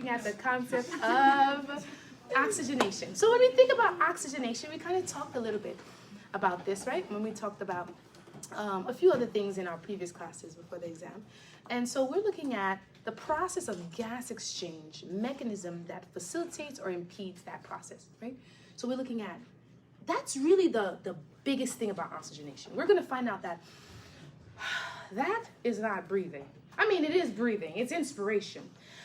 looking at the concept of oxygenation. So when we think about oxygenation, we kind of talked a little bit about this, right? When we talked about a few other things in our previous classes before the exam. And so we're looking at the process of gas exchange mechanism that facilitates or impedes that process, right? So we're looking at, that's really the biggest thing about oxygenation. We're going to find out that that is not breathing. I mean, it is breathing, it's inspiration,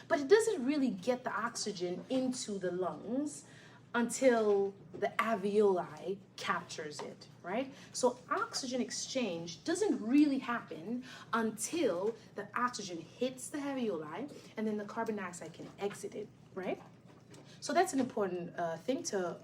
but it doesn't really get the oxygen into the lungs until the alveoli captures it, right? So oxygen exchange doesn't really happen until the oxygen hits the alveoli and then the carbon dioxide can exit it, right? So that's an important thing to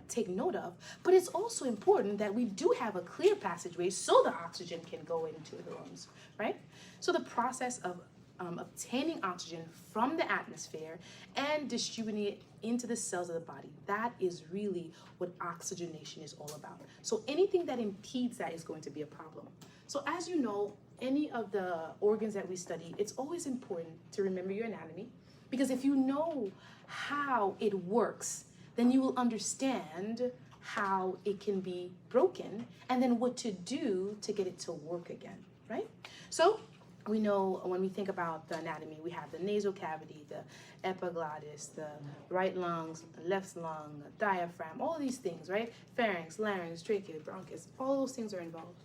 take note of, but it's also important that we do have a clear passageway so the oxygen can go into the lungs, right? So the process of obtaining oxygen from the atmosphere and distributing it into the cells of the body, that is really what oxygenation is all about. So anything that impedes that is going to be a problem. So as you know, any of the organs that we study, it's always important to remember your anatomy, because if you know how it works, then you will understand how it can be broken and then what to do to get it to work again, right? So we know when we think about the anatomy, we have the nasal cavity, the epiglottis, the right lungs, the left lung, the diaphragm, all these things, right? Pharynx, larynx, trachea, bronchus, all those things are involved.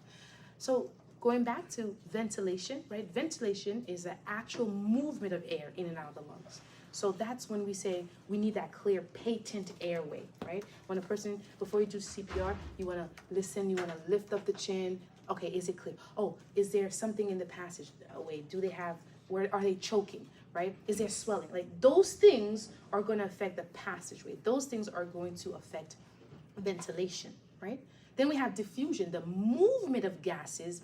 So going back to ventilation, right? Ventilation is the actual movement of air in and out of the lungs. So that's when we say we need that clear, patent airway, right? When a person, before you do CPR, you want to listen, you want to lift up the chin. Okay, is it clear? Oh, is there something in the passageway? Do they have, where are they choking, right? Is there swelling? Like those things are going to affect the passageway. Those things are going to affect ventilation, right? Then we have diffusion, the movement of gases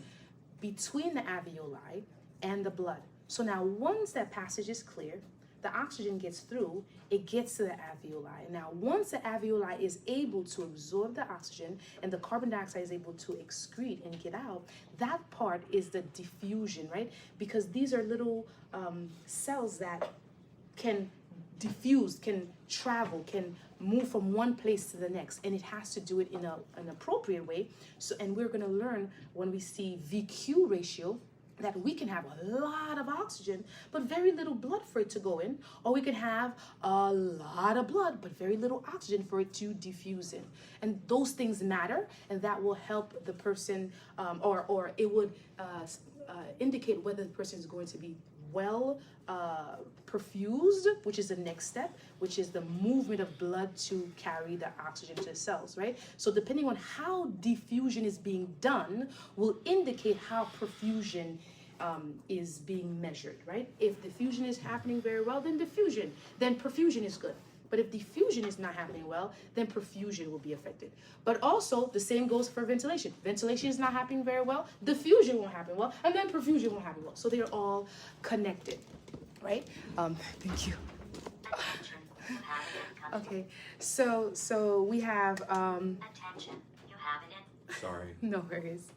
between the alveoli and the blood. So now once that passage is clear, the oxygen gets through, it gets to the alveoli. Now, once the alveoli is able to absorb the oxygen and the carbon dioxide is able to excrete and get out, that part is the diffusion, right? Because these are little cells that can diffuse, can travel, can move from one place to the next, and it has to do it in an appropriate way. So, and we're gonna learn when we see VQ ratio, that we can have a lot of oxygen, but very little blood for it to go in, or we can have a lot of blood, but very little oxygen for it to diffuse in. And those things matter, and that will help the person, or it would indicate whether the person is going to be well perfused, which is the next step, which is the movement of blood to carry the oxygen to the cells, right? So depending on how diffusion is being done will indicate how perfusion is being measured, right? If diffusion is happening very well, then perfusion is good. But if diffusion is not happening well, then perfusion will be affected. But also, the same goes for ventilation. Ventilation is not happening very well, diffusion won't happen well, and then perfusion won't happen well. So they're all connected, right? Thank you. Okay, so we have... Attention, you have it in. Sorry. No worries.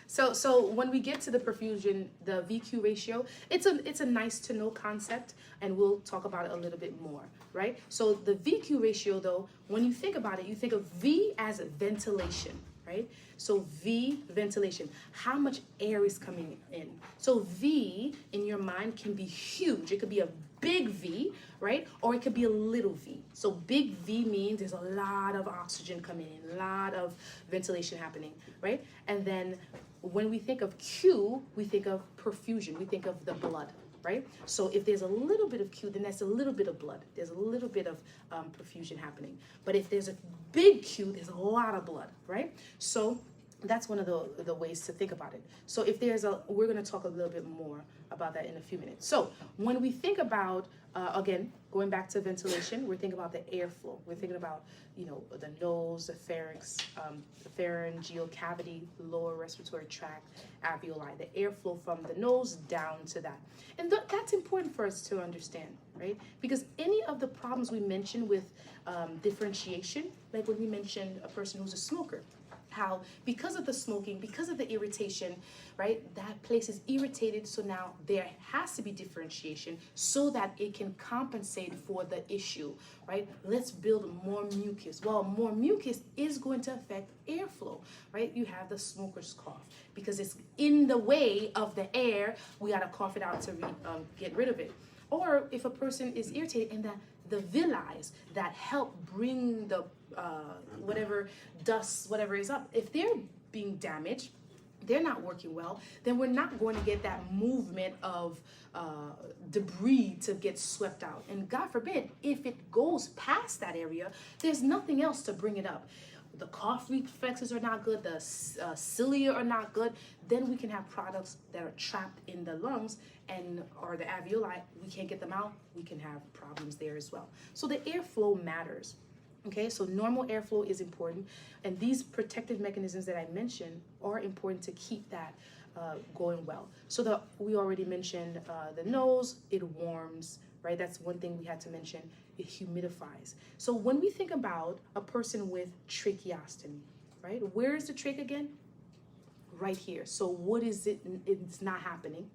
So when we get to the perfusion, the VQ ratio, it's a nice to know concept, and we'll talk about it a little bit more, right? So the VQ ratio, though, when you think about it, you think of V as ventilation, right? So V, ventilation, how much air is coming in. So V in your mind can be huge. It could be a big V, right? Or it could be a little v. So big V means there's a lot of oxygen coming in, a lot of ventilation happening, right? And then when we think of Q, we think of perfusion, we think of the blood, right? So if there's a little bit of Q, then that's a little bit of blood. There's a little bit of perfusion happening. But if there's a big Q, there's a lot of blood, right? So that's one of the ways to think about it. So if there's we're going to talk a little bit more about that in a few minutes. So when we think about, again, going back to ventilation, we're thinking about the airflow. We're thinking about, the nose, the pharynx, the pharyngeal cavity, lower respiratory tract, alveoli, the airflow from the nose down to that. And that's important for us to understand, right? Because any of the problems we mentioned with differentiation, like when we mentioned a person who's a smoker, how because of the smoking, because of the irritation, right, that place is irritated. So now there has to be differentiation so that it can compensate for the issue, right? Let's build more mucus. Well, more mucus is going to affect airflow, right? You have the smoker's cough because it's in the way of the air. We got to cough it out to get rid of it. Or if a person is irritated and the villi that help bring the whatever dust, whatever is up, if they're being damaged, they're not working well, then we're not going to get that movement of debris to get swept out. And God forbid, if it goes past that area, there's nothing else to bring it up. The cough reflexes are not good, the cilia are not good, then we can have products that are trapped in the lungs or the alveoli, we can't get them out, we can have problems there as well. So the airflow matters. Okay, so normal airflow is important, and these protective mechanisms that I mentioned are important to keep that going well. So we already mentioned the nose, it warms, right? That's one thing we had to mention. It humidifies. So when we think about a person with tracheostomy, right? Where is the trach again? Right here. So what is it? It's not happening.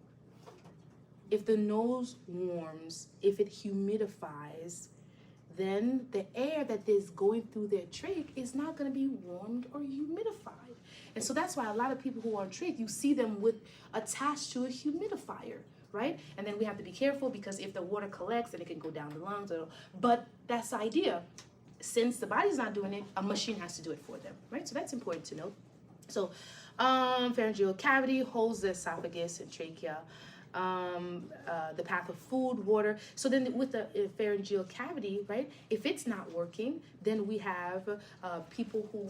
If the nose warms, if it humidifies, then the air that is going through their trach is not going to be warmed or humidified. And so that's why a lot of people who are on trach, you see them attached to a humidifier, right? And then we have to be careful because if the water collects, then it can go down the lungs. But that's the idea. Since the body's not doing it, a machine has to do it for them, right? So that's important to note. So pharyngeal cavity holds the esophagus and trachea. The path of food, water. So then with the pharyngeal cavity, right, if it's not working, then we have people who,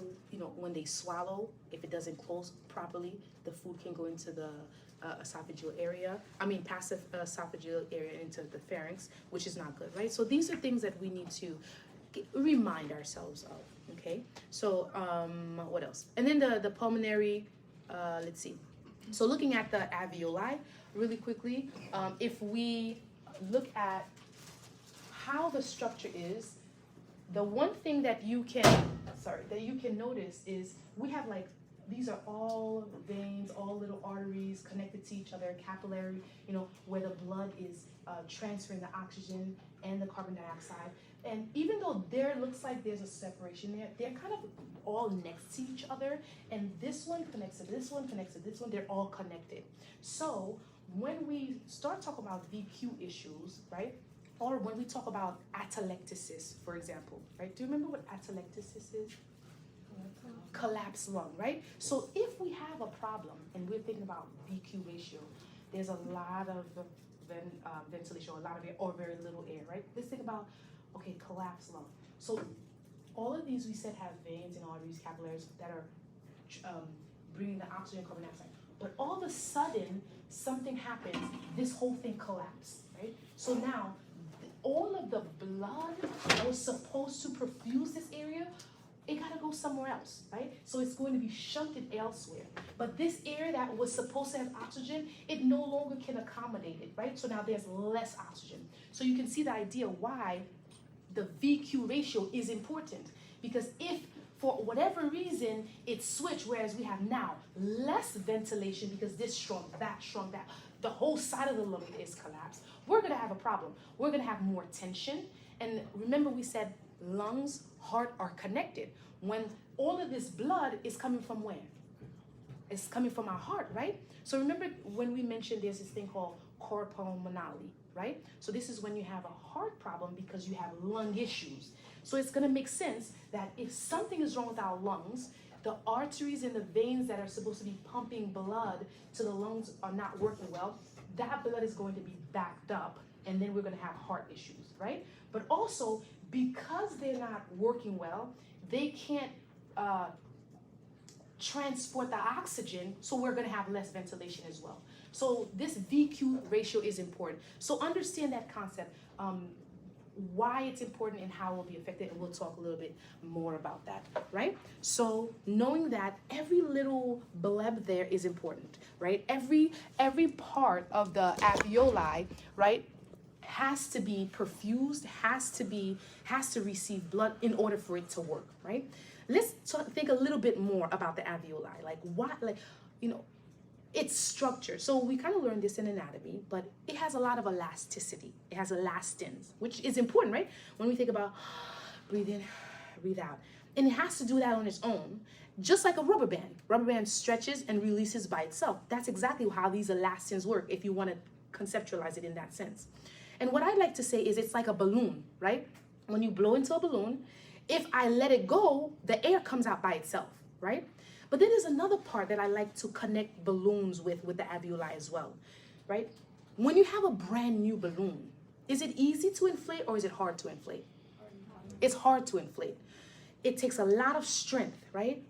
when they swallow, if it doesn't close properly, the food can go into the esophageal area, passive esophageal area into the pharynx, which is not good, right? So these are things that we need to remind ourselves of, okay? So what else? And then the pulmonary, let's see. So looking at the alveoli, really quickly, if we look at how the structure is, the one thing that you can notice is we have these are all veins, all little arteries connected to each other, capillary, where the blood is transferring the oxygen and the carbon dioxide. And even though there looks like there's a separation there, they're kind of all next to each other. And this one connects to this one, connects to this one, they're all connected. So when we start talking about VQ issues, right? Or when we talk about atelectasis, for example, right? Do you remember what atelectasis is? Collapsed lung, right? So if we have a problem and we're thinking about VQ ratio, there's a lot of ventilation, or a lot of air, or very little air, right? Let's think about, okay, collapsed lung. So all of these we said have veins and arteries, capillaries that are bringing the oxygen, carbon dioxide. But all of a sudden, something happens, this whole thing collapses, right? So now, all of the blood that was supposed to perfuse this area, it gotta go somewhere else, right? So it's going to be shunted elsewhere. But this air that was supposed to have oxygen, it no longer can accommodate it, right? So now there's less oxygen. So you can see the idea why the VQ ratio is important. Because if for whatever reason it switched, whereas we have now less ventilation because this shrunk, that, the whole side of the lung is collapsed, we're gonna have a problem. We're gonna have more tension. And remember we said lungs, heart are connected. When all of this blood is coming from where? It's coming from our heart, right? So remember when we mentioned there's this thing called cor-pulmonale, right? So this is when you have a heart problem because you have lung issues. So it's gonna make sense that if something is wrong with our lungs, the arteries and the veins that are supposed to be pumping blood to the lungs are not working well, that blood is going to be backed up, and then we're gonna have heart issues, right? But also, because they're not working well, they can't transport the oxygen, so we're gonna have less ventilation as well. So this VQ ratio is important. So understand that concept, why it's important and how it will be affected, and we'll talk a little bit more about that, right? So knowing that every little bleb there is important, right? Every part of the alveoli, right, has to be perfused, has to receive blood in order for it to work, right? Let's think a little bit more about the alveoli. Like what, like, you know, its structure. So we kind of learned this in anatomy, but it has a lot of elasticity. It has elastins, which is important, right? When we think about breathe in, breathe out. And it has to do that on its own, just like a rubber band. Rubber band stretches and releases by itself. That's exactly how these elastins work, if you want to conceptualize it in that sense. And what I like to say is it's like a balloon, right? When you blow into a balloon, if I let it go, the air comes out by itself, right? But then there's another part that I like to connect balloons with the alveoli as well, right? When you have a brand new balloon, is it easy to inflate or is it hard to inflate? It's hard to inflate. It takes a lot of strength, right?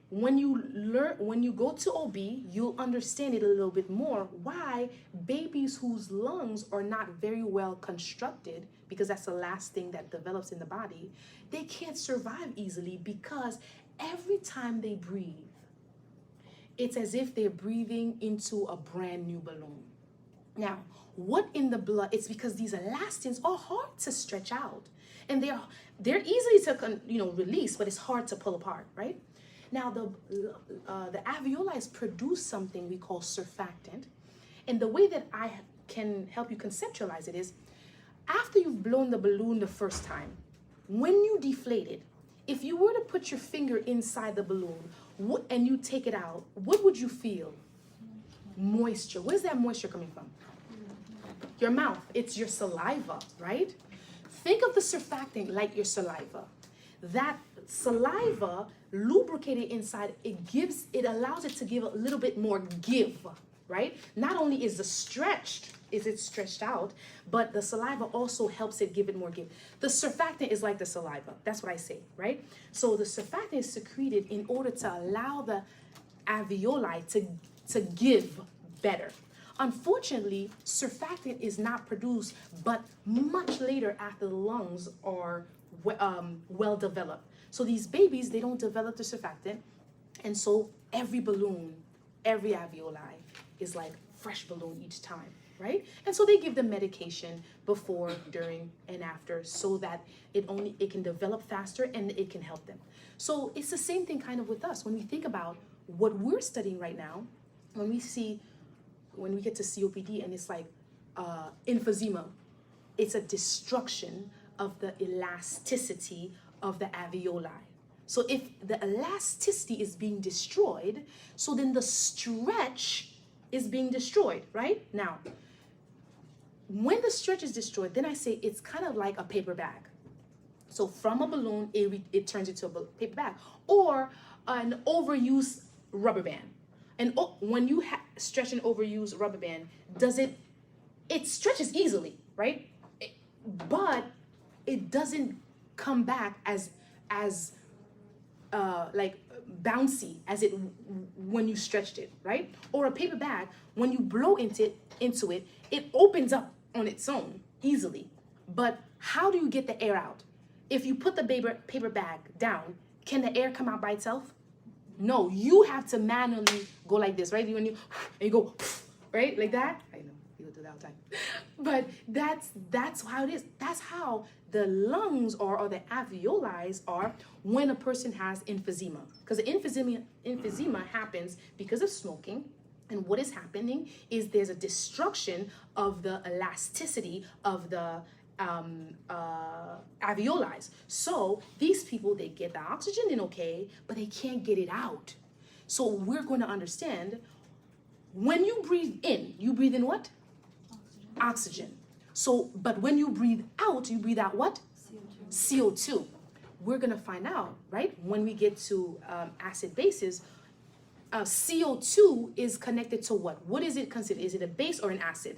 When you go to OB, you'll understand it a little bit more why babies whose lungs are not very well constructed, because that's the last thing that develops in the body, they can't survive easily because every time they breathe, it's as if they're breathing into a brand new balloon. Now, what in the blood? It's because these elastins are hard to stretch out, and they're easily to release, but it's hard to pull apart, right? Now, the alveoli produce something we call surfactant, and the way that I can help you conceptualize it is, after you've blown the balloon the first time, when you deflate it, if you were to put your finger inside the balloon and you take it out, what would you feel? Moisture. Where's that moisture coming from? Your mouth. It's your saliva, right? Think of the surfactant like your saliva. That saliva lubricated inside, it allows it to give a little bit more give, right? Not only is it stretched out, but the saliva also helps it give it more give. The surfactant is like the saliva. That's what I say, right? So the surfactant is secreted in order to allow the alveoli to give better. Unfortunately, surfactant is not produced, but much later after the lungs are well developed. So these babies, they don't develop the surfactant, and so every balloon, every alveoli is like fresh balloon each time, right? And so they give them medication before, during, and after, so that it can develop faster and it can help them. So it's the same thing kind of with us. When we think about what we're studying right now, when we get to COPD and it's like emphysema, it's a destruction of the elasticity of the alveoli. So if the elasticity is being destroyed, so then the stretch is being destroyed, right? Now, when the stretch is destroyed, then I say it's kind of like a paper bag. So from a balloon, it turns into a paper bag, or an overused rubber band. And when you stretch an overused rubber band, it stretches easily, right? But it doesn't come back as like bouncy as it when you stretched it, right? Or a paper bag, when you blow into it, it opens up on its own easily. But how do you get the air out? If you put the paper bag down, can the air come out by itself? No, you have to manually go like this, right? When you go, right, like that. I know people do that all the time, but that's how it is. That's how the lungs are, or the alveoli are, when a person has emphysema. Because emphysema happens because of smoking, and what is happening is there's a destruction of the elasticity of the alveoli. So these people, they get the oxygen in okay, but they can't get it out. So we're going to understand, when you breathe in what? Oxygen. So, but when you breathe out what? CO2. We're going to find out, right? When we get to acid bases, CO2 is connected to what? What is it considered? Is it a base or an acid?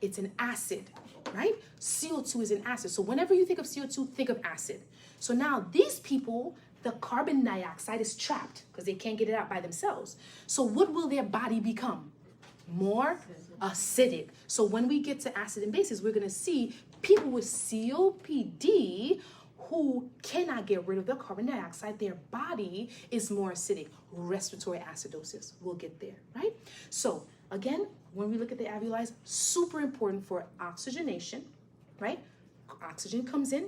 It's an acid, right? CO2 is an acid. So whenever you think of CO2, think of acid. So now these people, the carbon dioxide is trapped because they can't get it out by themselves. So what will their body become? More acidic. So when we get to acid and bases, we're going to see people with COPD who cannot get rid of the carbon dioxide. Their body is more acidic. Respiratory acidosis. We'll get there, right? So Again, when we look at the alveoli, super important for oxygenation, right? Oxygen comes in,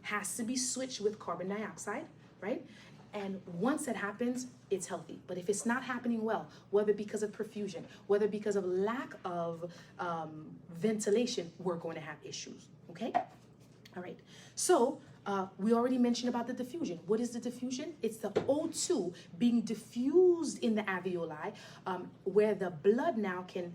has to be switched with carbon dioxide, right? And once that happens, it's healthy. But if it's not happening well, whether because of perfusion, whether because of lack of ventilation, we're going to have issues, okay? All right, so we already mentioned about the diffusion. What is the diffusion? It's the O2 being diffused in the alveoli, where the blood now can,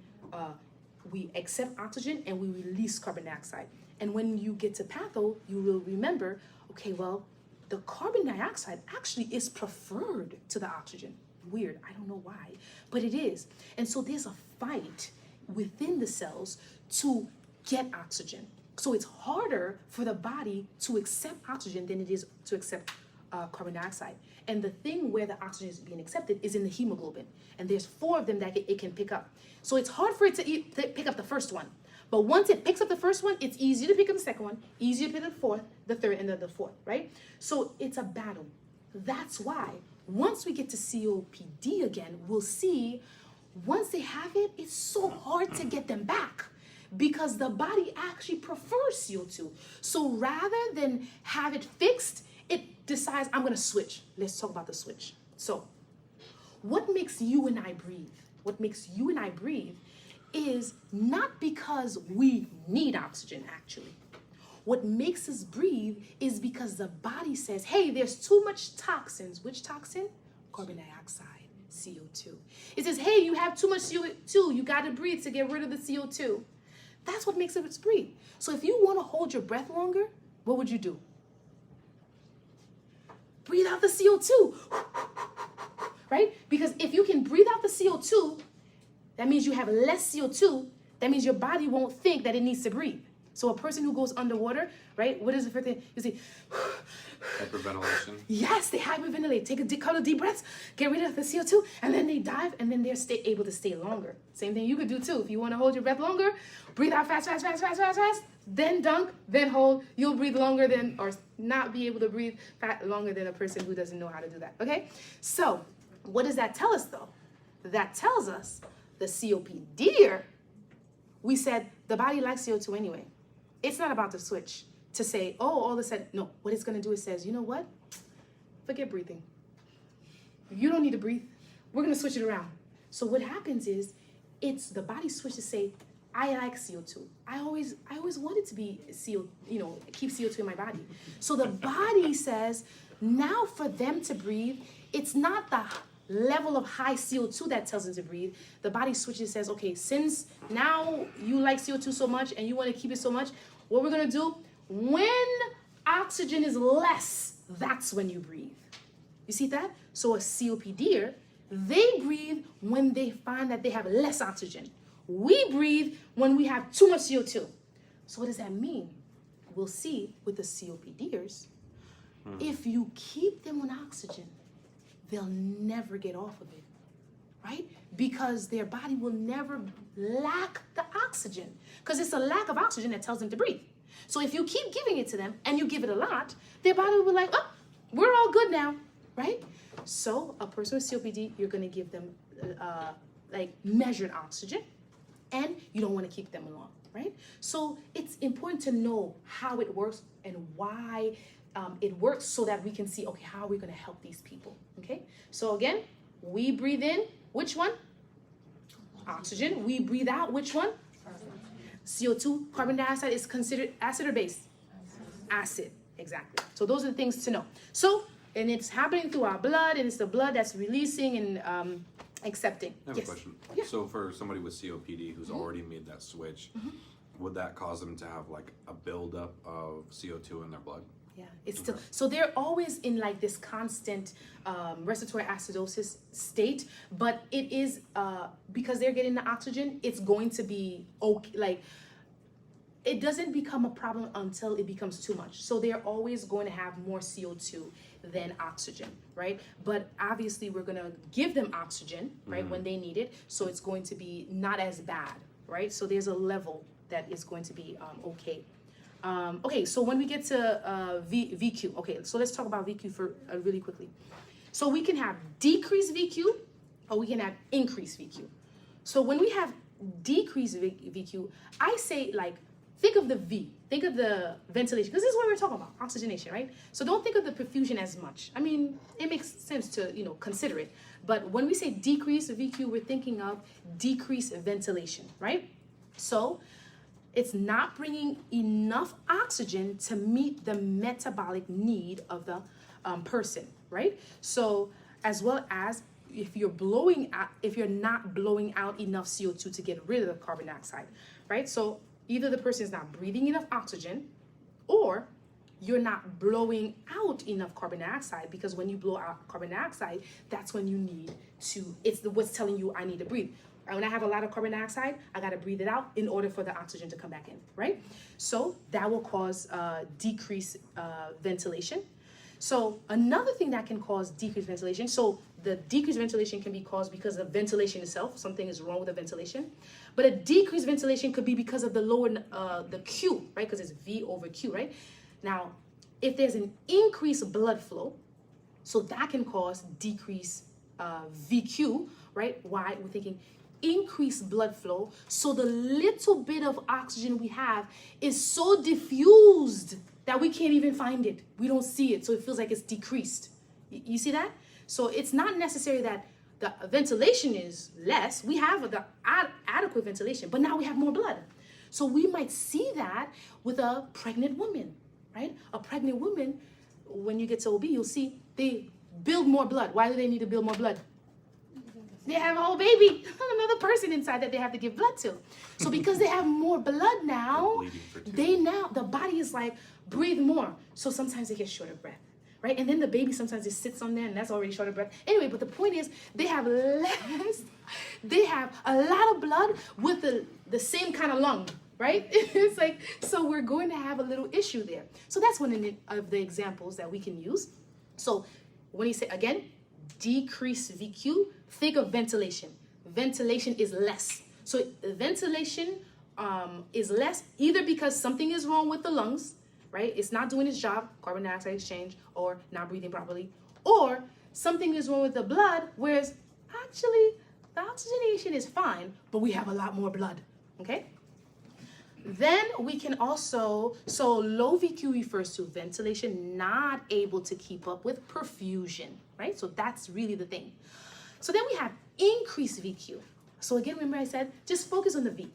we accept oxygen and we release carbon dioxide. And when you get to patho, you will remember, okay, well, the carbon dioxide actually is preferred to the oxygen. Weird, I don't know why, but it is. And so there's a fight within the cells to get oxygen. So it's harder for the body to accept oxygen than it is to accept carbon dioxide. And the thing where the oxygen is being accepted is in the hemoglobin. And there's 4 of them that it can pick up. So it's hard for it to pick up the first one. But once it picks up the first one, it's easier to pick up the second one, easier to pick up the fourth, the third, and then the fourth, right? So it's a battle. That's why once we get to COPD again, we'll see once they have it, it's so hard to get them back because the body actually prefers CO2. So rather than have it fixed, it decides, I'm going to switch. Let's talk about the switch. So what makes you and I breathe? What makes you and I breathe is not because we need oxygen, actually. What makes us breathe is because the body says, hey, there's too much toxins. Which toxin? Carbon dioxide, CO2. It says, hey, you have too much CO2. You got to breathe to get rid of the CO2. That's what makes us breathe. So if you want to hold your breath longer, what would you do? Breathe out the CO2, right? Because if you can breathe out the CO2, that means you have less CO2. That means your body won't think that it needs to breathe. So a person who goes underwater, right? What is the first thing? You say, hyperventilation. Yes, they hyperventilate. Take a couple of deep breaths, get rid of the CO2, and then they dive, and then they're able to stay longer. Same thing you could do too. If you want to hold your breath longer, breathe out fast, fast, fast, fast, fast, fast, then dunk, then hold. You'll breathe longer than, or not be able to breathe longer than a person who doesn't know how to do that, okay? So what does that tell us though? That tells us the COPD, we said the body likes CO2 anyway. It's not about the switch to say, oh, all of a sudden, no. What it's going to do is says, you know what? Forget breathing. You don't need to breathe. We're going to switch it around. So what happens is it's the body switch to say, I like CO2. I always wanted to be keep CO2 in my body. So the body says, now for them to breathe, it's not the level of high CO2 that tells them to breathe. The body switches, says, okay, since now you like CO2 so much and you want to keep it so much, what we're going to do, when oxygen is less, that's when you breathe. You see that? So a COPD, they breathe when they find that they have less oxygen. We breathe when we have too much CO2. So what does that mean? We'll see with the COPDers, if you keep them on oxygen, they'll never get off of it, right? Because their body will never lack the oxygen, because it's a lack of oxygen that tells them to breathe. So if you keep giving it to them and you give it a lot, their body will be like, oh, we're all good now, right? So a person with COPD, you're going to give them like measured oxygen, and you don't want to keep them along, right? So it's important to know how it works and why it works, so that we can see, okay, how are we going to help these people, okay? So again, we breathe in, which one? Oxygen. We breathe out, which one? CO2, carbon dioxide is considered acid or base? Acid, exactly. So those are the things to know. So, and it's happening through our blood, and it's the blood that's releasing and accepting. I have a question. Yeah. So for somebody with COPD who's already made that switch, would that cause them to have like a buildup of CO2 in their blood? Yeah, it's still, so they're always in like this constant respiratory acidosis state, but it is, because they're getting the oxygen, it's going to be okay, like, it doesn't become a problem until it becomes too much. So they're always going to have more CO2 than oxygen, right? But obviously we're gonna give them oxygen, right, when they need it, so it's going to be not as bad, right? So there's a level that is going to be okay. Okay, so when we get to VQ, okay, so let's talk about VQ for really quickly. So we can have decreased VQ or we can have increased VQ. So when we have decreased VQ, I say like, think of the V, think of the ventilation, because this is what we're talking about, oxygenation, right? So don't think of the perfusion as much. I mean, it makes sense to, consider it. But when we say decreased VQ, we're thinking of decreased ventilation, right? So it's not bringing enough oxygen to meet the metabolic need of the person, right? So as well as if you're not blowing out enough CO2 to get rid of the carbon dioxide, right? So either the person is not breathing enough oxygen, or you're not blowing out enough carbon dioxide, because when you blow out carbon dioxide, that's when you need to, what's telling you I need to breathe. When I have a lot of carbon dioxide, I got to breathe it out in order for the oxygen to come back in, right? So that will cause decreased ventilation. So another thing that can cause decreased ventilation, so the decreased ventilation can be caused because of ventilation itself, something is wrong with the ventilation, but a decreased ventilation could be because of the lower, the Q, right? Because it's V over Q, right? Now, if there's an increased blood flow, so that can cause decreased VQ, right? Why? We're thinking increased blood flow, so the little bit of oxygen we have is so diffused that we can't even find it. We don't see it, so it feels like it's decreased. You see that? So it's not necessary that the ventilation is less. We have the adequate ventilation, but now we have more blood. So we might see that with a pregnant woman, right? A pregnant woman, when you get to OB, you'll see they build more blood. Why do they need to build more blood? They have a whole baby, another person inside that they have to give blood to. So because they have more blood now, the body is like, breathe more. So sometimes they get short of breath, right? And then the baby sometimes just sits on there and that's already short of breath. Anyway, but the point is they have a lot of blood with the same kind of lung, right? It's like, so we're going to have a little issue there. So that's one of the examples that we can use. So when you say, again, decrease VQ, think of ventilation. Ventilation is less. So ventilation is less either because something is wrong with the lungs, right? It's not doing its job, carbon dioxide exchange, or not breathing properly, or something is wrong with the blood, whereas actually the oxygenation is fine, but we have a lot more blood, okay? Then we can also, so low VQ refers to ventilation not able to keep up with perfusion, right? So that's really the thing. So then we have increased VQ. So again, remember I said, just focus on the V.